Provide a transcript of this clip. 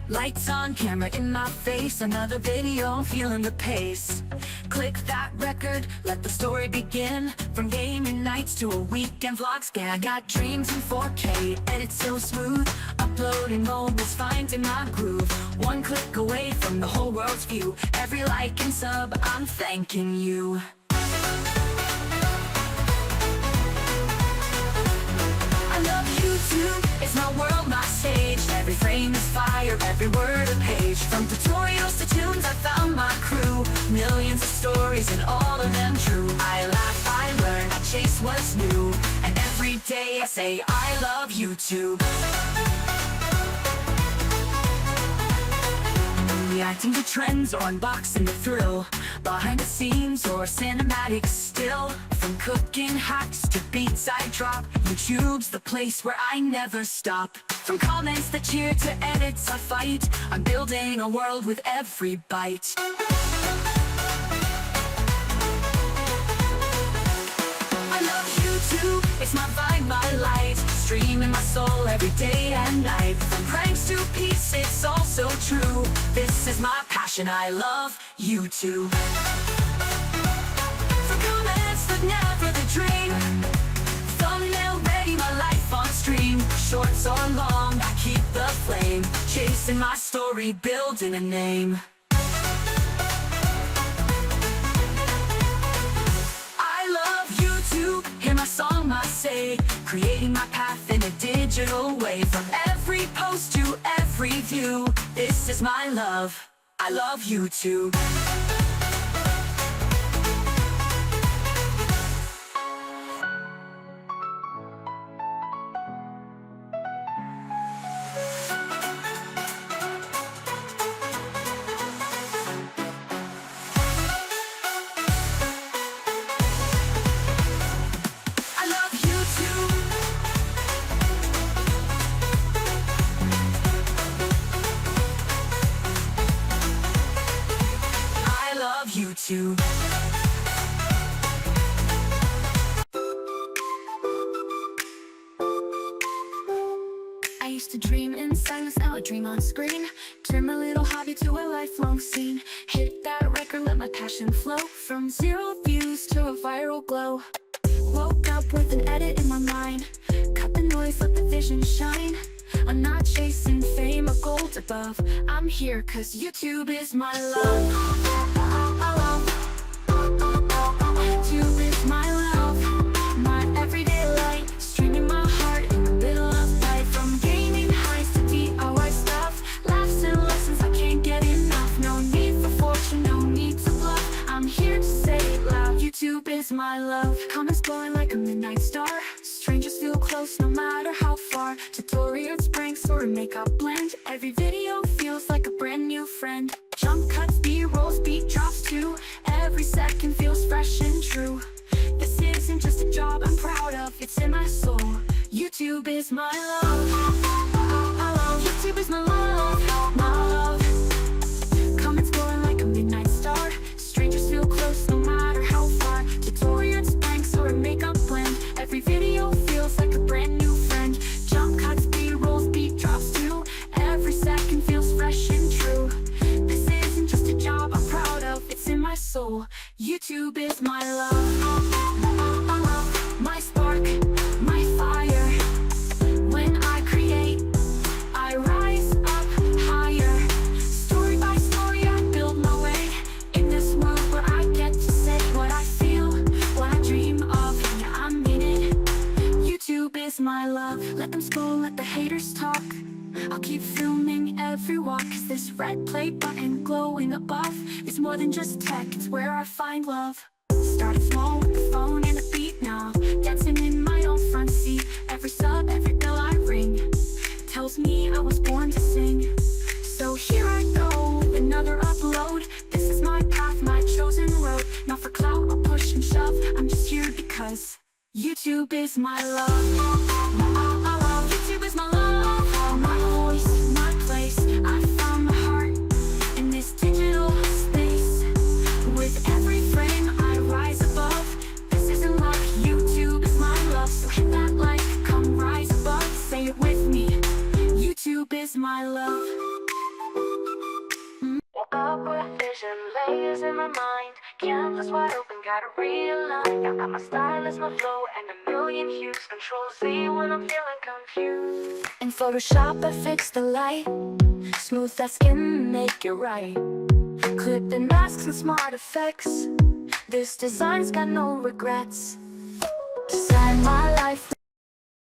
Lights on, camera in my face, another video, feeling the pace. Click that record, let the story begin. From gaming nights to a weekend vlog scan. I got dreams in 4K, edit so smooth. Uploading mobiles, finding my groove. One click away from the whole world's view. Every like and sub, I'm thanking you. I love YouTube, it's my world, my stage. Every frame is fire, every word a page. From tutorials to tunes, I found my crew. Millions of stories and all of them true. I laugh, I learn, I chase what's new. And every day I say I love YouTube. Reacting to trends or unboxing the thrill. Behind the scenes or cinematic still. From cooking hacks to beats I drop, YouTube's the place where I never stop. From comments that cheer to edits I fight, I'm building a world with every bite. I love YouTube, it's my vibe, my light. Streaming my soul every day and night. From pranks to peace, it's all so true. This is my passion, I love YouTube. From comments that never the drain. Thumbnail ready, my life on stream. Shorts or long, I keep the flame. Chasing my story, building a name. Hear my song, my say, creating my path in a digital way. From every post to every view, this is my love, I love YouTube. YouTube. I used to dream in silence, now I dream on screen. Turn my little hobby to a lifelong scene. Hit that record, let my passion flow. From 0 views to a viral glow. Woke up with an edit in my mind. Cut the noise, let the vision shine. I'm not chasing fame or gold above. I'm here cause YouTube is my love. YouTube is my love, my everyday light. Streaming my heart in the middle of life. From gaming highs to DIY stuff. Laughs and lessons, I can't get enough. No need for fortune, no need to bluff. I'm here to say it loud, YouTube is my love. Comments glowing like a midnight star. Strangers feel close no matter how far. Tutorials, pranks, or a makeup blend. Every video feels like a brand new friend. Jump cuts, B-rolls, beat drops too. Every second feels fresh and true. This isn't just a job I'm proud of, it's in my soul. YouTube is my love. YouTube is my love, my love. Comments glowing like a midnight star. Strangers feel close no matter how far. Tutorials, pranks, or a makeup blend. Every video feels like a brand new friend. Jump cuts, B-rolls, beat drops too. Every second feels fresh and true. This isn't just a job I'm proud of, it's in my soul. YouTube is my love, my spark, my fire. When I create, I rise up higher. Story by story, I build my way. In this world where I get to say what I feel, what I dream of, and I'm in it. YouTube is my love. Let them scroll, let the haters talk. I'll keep filming every walk, cause this red play button glowing above is more than just tech, it's where I find love. Started small with the phone and a beat now. Dancing in my own front seat. Every sub, every bell I ring tells me I was born to sing. So here I go, another upload. This is my path, my chosen road. Not for clout or push and shove, I'm just here because YouTube is my love. YouTube is my love, my voice, my place. I found my heart in this digital space. With every frame I rise above. This isn't luck, YouTube is my love. So hit that like, come rise above. Say it with me, YouTube is my love. Upward vision, layers in my mind. Canvas wide open, gotta realign. I got my stylus, my flow, and a million hues. Control Z when I'm feeling confused. In Photoshop, I fix the light. Smooth that skin, make it right. Clip and masks and smart effects. This design's got no regrets.